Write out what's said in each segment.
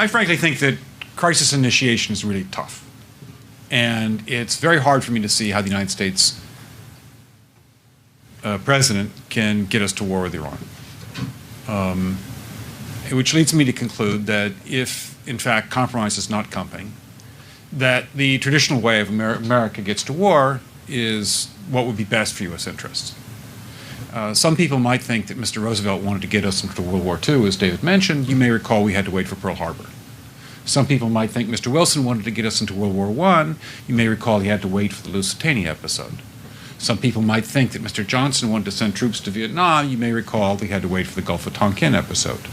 I frankly think that crisis initiation is really tough. And it's very hard for me to see how the United States president can get us to war with Iran. Which leads me to conclude that if, in fact, compromise is not coming, that the traditional way of America gets to war is what would be best for U.S. interests. Some people might think that Mr. Roosevelt wanted to get us into World War II, as David mentioned. You may recall we had to wait for Pearl Harbor. Some people might think Mr. Wilson wanted to get us into World War I. You may recall he had to wait for the Lusitania episode. Some people might think that Mr. Johnson wanted to send troops to Vietnam. You may recall he had to wait for the Gulf of Tonkin episode.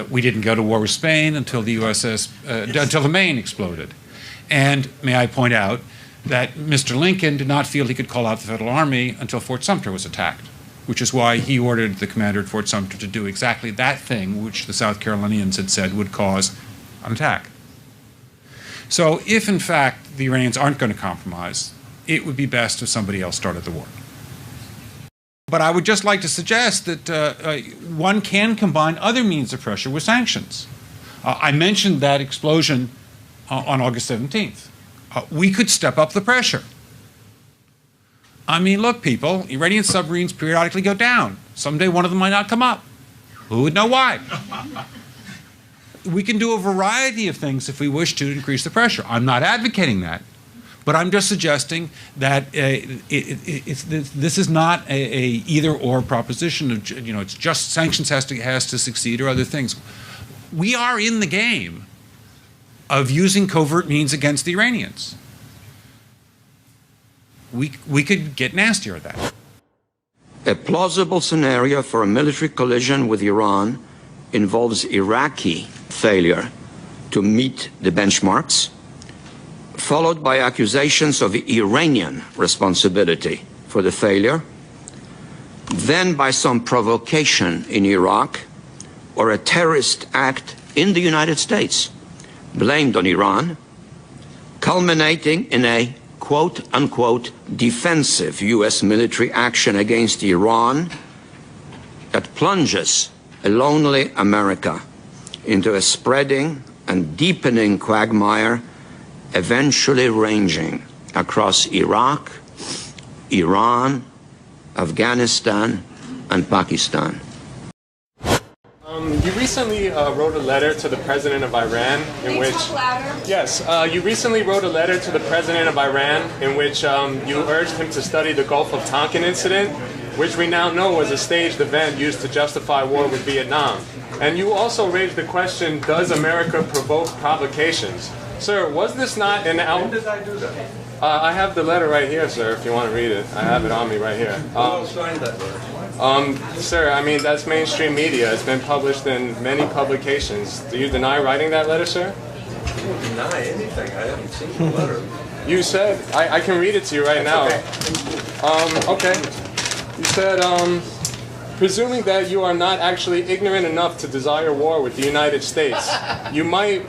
We didn't go to war with Spain until the until the Maine exploded. And may I point out that Mr. Lincoln did not feel he could call out the Federal Army until Fort Sumter was attacked, which is why he ordered the commander at Fort Sumter to do exactly that thing which the South Carolinians had said would cause an attack. So if, in fact, the Iranians aren't going to compromise, it would be best if somebody else started the war. But I would just like to suggest that one can combine other means of pressure with sanctions. I mentioned that explosion on August 17th. We could step up the pressure. I mean, look, people, Iranian submarines periodically go down. Someday one of them might not come up. Who would know why? We can do a variety of things if we wish to increase the pressure. I'm not advocating that, but I'm just suggesting that this is not a either-or proposition. Of, it's just sanctions has to succeed or other things. We are in the game of using covert means against the Iranians. We could get nastier at that. A plausible scenario for a military collision with Iran involves Iraqi failure to meet the benchmarks, followed by accusations of Iranian responsibility for the failure, then by some provocation in Iraq or a terrorist act in the United States blamed on Iran, culminating in a quote-unquote defensive U.S. military action against Iran that plunges a lonely America into a spreading and deepening quagmire, eventually ranging across Iraq, Iran, Afghanistan, and Pakistan. You recently wrote a letter to the president of Iran in which... Yes, you recently wrote a letter to the president of Iran in which you urged him to study the Gulf of Tonkin incident, which we now know was a staged event used to justify war with Vietnam. And you also raised the question, does America provoke provocations? Sir, was this not an out... When did I do that? I have the letter right here, sir, if you want to read it. I have it on me right here. Who else signed that letter? Sir, I mean, that's mainstream media. It's been published in many publications. Do you deny writing that letter, sir? I don't deny anything. I haven't seen the letter. You said, I can read it to you right now. Okay. You said, presuming that you are not actually ignorant enough to desire war with the United States, you might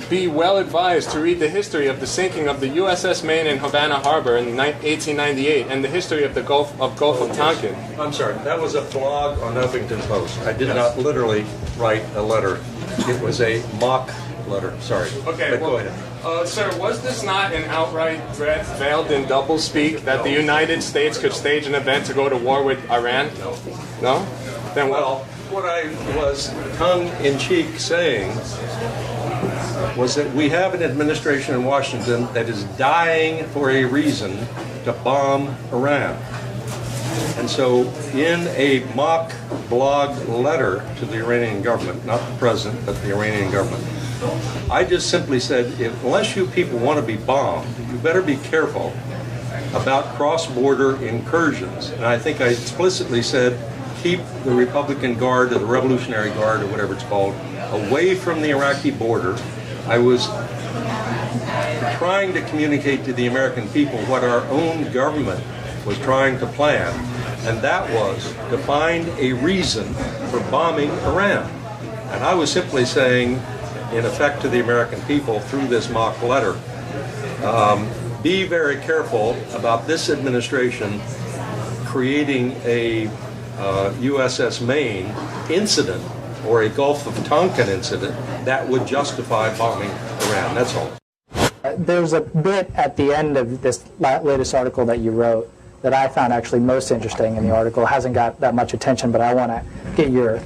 be well advised to read the history of the sinking of the USS Maine in Havana Harbor in 1898 and the history of the Gulf of Tonkin. I'm sorry, that was a blog on Huffington Post. I did not literally write a letter. It was a mock letter. Sorry. Okay, go ahead. Sir, was this not an outright threat veiled in doublespeak that the United States could stage an event to go to war with Iran? No. No? Then Well, what I was tongue-in-cheek saying was that we have an administration in Washington that is dying for a reason to bomb Iran. And so in a mock blog letter to the Iranian government, not the president, but the Iranian government, I just simply said, unless you people want to be bombed, you better be careful about cross-border incursions. And I think I explicitly said, keep the Republican Guard or the Revolutionary Guard or whatever it's called away from the Iraqi border. I was trying to communicate to the American people what our own government was trying to plan, and that was to find a reason for bombing Iran. And I was simply saying, in effect to the American people through this mock letter, be very careful about this administration creating a USS Maine incident or a Gulf of Tonkin incident that would justify bombing Iran. That's all. There's a bit at the end of this latest article that you wrote that I found actually most interesting in the article. It hasn't got that much attention, but I want to get your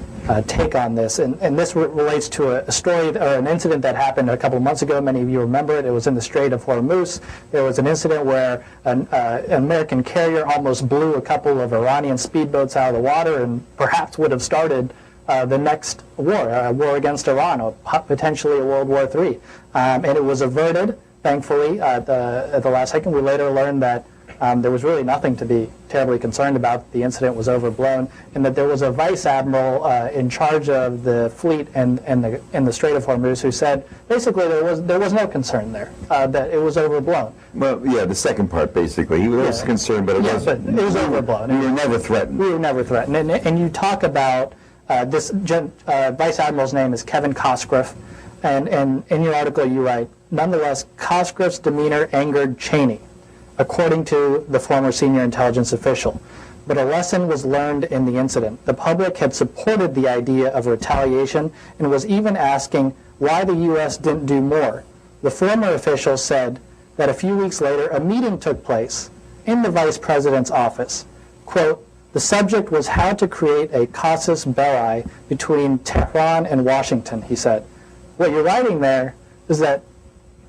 take on this. And this relates to a story or an incident that happened a couple of months ago. Many of you remember it. It was in the Strait of Hormuz. There was an incident where an American carrier almost blew a couple of Iranian speedboats out of the water and perhaps would have started the next war, a war against Iran, or potentially a World War III. And it was averted, thankfully, at the last second. We later learned that there was really nothing to be terribly concerned about. The incident was overblown, and that there was a vice admiral in charge of the fleet in the Strait of Hormuz who said basically there was no concern there, that it was overblown. Well, yeah, the second part basically. He was concerned, but it wasn't. But it was overblown. We were never threatened. We were never threatened. And you talk about this vice admiral's name is Kevin Cosgriff, and in your article you write, nonetheless, Cosgriff's demeanor angered Cheney, according to the former senior intelligence official. But a lesson was learned in the incident. The public had supported the idea of retaliation and was even asking why the U.S. didn't do more. The former official said that a few weeks later a meeting took place in the vice president's office. Quote, the subject was how to create a casus belli between Tehran and Washington, he said. What you're writing there is that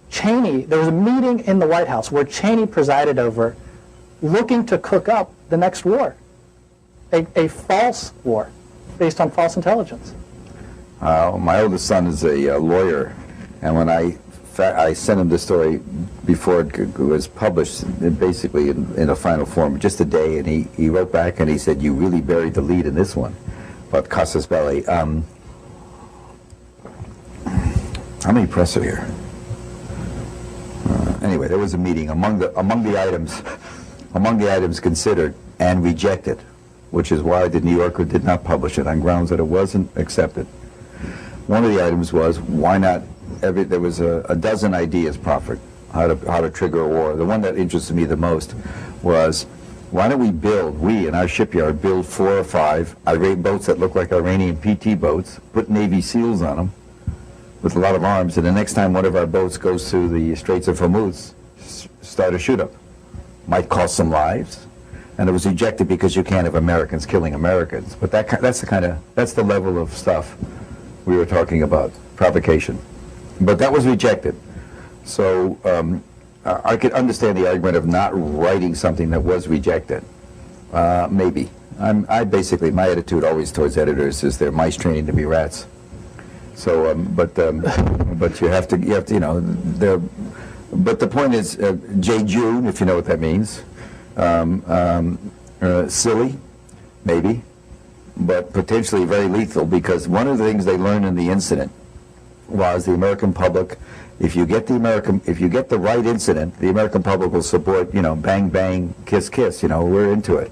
Cheney, there was a meeting in the White House where Cheney presided over, looking to cook up the next war, a false war based on false intelligence. My oldest son is a lawyer, and when I sent him the story before it was published, basically in a final form, just a day, and he wrote back and he said, you really buried the lead in this one, about casus belli. How many press are here? Anyway, there was a meeting among the items considered and rejected, which is why the New Yorker did not publish it on grounds that it wasn't accepted. One of the items was why not? There was a dozen ideas proffered how to trigger a war. The one that interested me the most was why don't we in our shipyard build 4 or 5 irate boats that look like Iranian PT boats, put Navy SEALs on them with a lot of arms, and the next time one of our boats goes through the Straits of Hormuz, start a shoot-up. Might cost some lives, and it was rejected because you can't have Americans killing Americans. But that's the level of stuff we were talking about, provocation. But that was rejected. So I could understand the argument of not writing something that was rejected. Maybe. My attitude always towards editors is they're mice training to be rats. So, but you have to, but the point is, J. June, if you know what that means, silly, maybe, but potentially very lethal, because one of the things they learned in the incident was the American public, if you get the right incident, the American public will support, bang, bang, kiss, kiss, we're into it.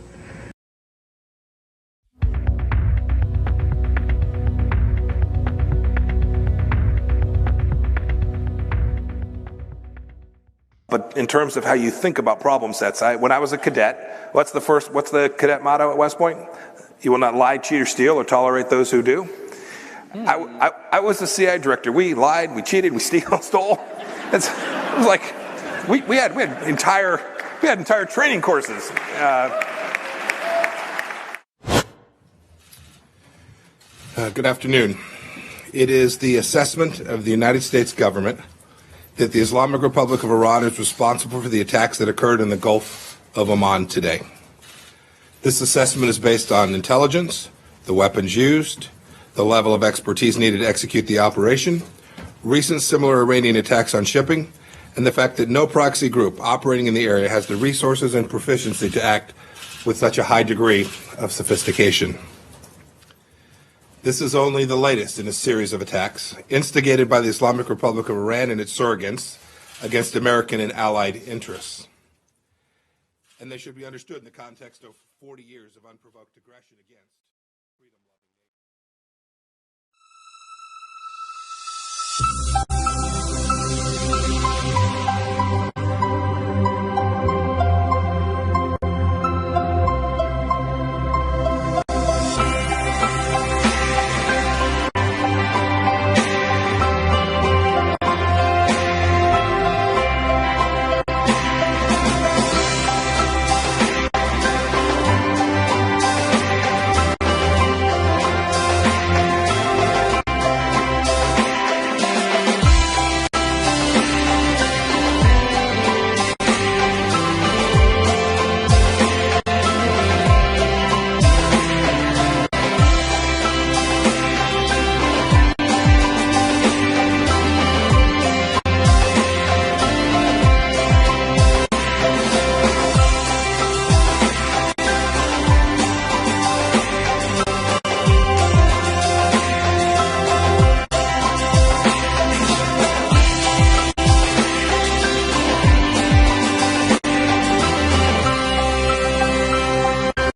But in terms of how you think about problem sets, when I was a cadet, what's the cadet motto at West Point? You will not lie, cheat, or steal, or tolerate those who do. I was the CIA director. We lied, we cheated, we stole. It was like we had entire training courses. Good afternoon. It is the assessment of the United States government that the Islamic Republic of Iran is responsible for the attacks that occurred in the Gulf of Oman today. This assessment is based on intelligence, the weapons used, the level of expertise needed to execute the operation, recent similar Iranian attacks on shipping, and the fact that no proxy group operating in the area has the resources and proficiency to act with such a high degree of sophistication. This is only the latest in a series of attacks instigated by the Islamic Republic of Iran and its surrogates against American and allied interests. And they should be understood in the context of 40 years of unprovoked aggression against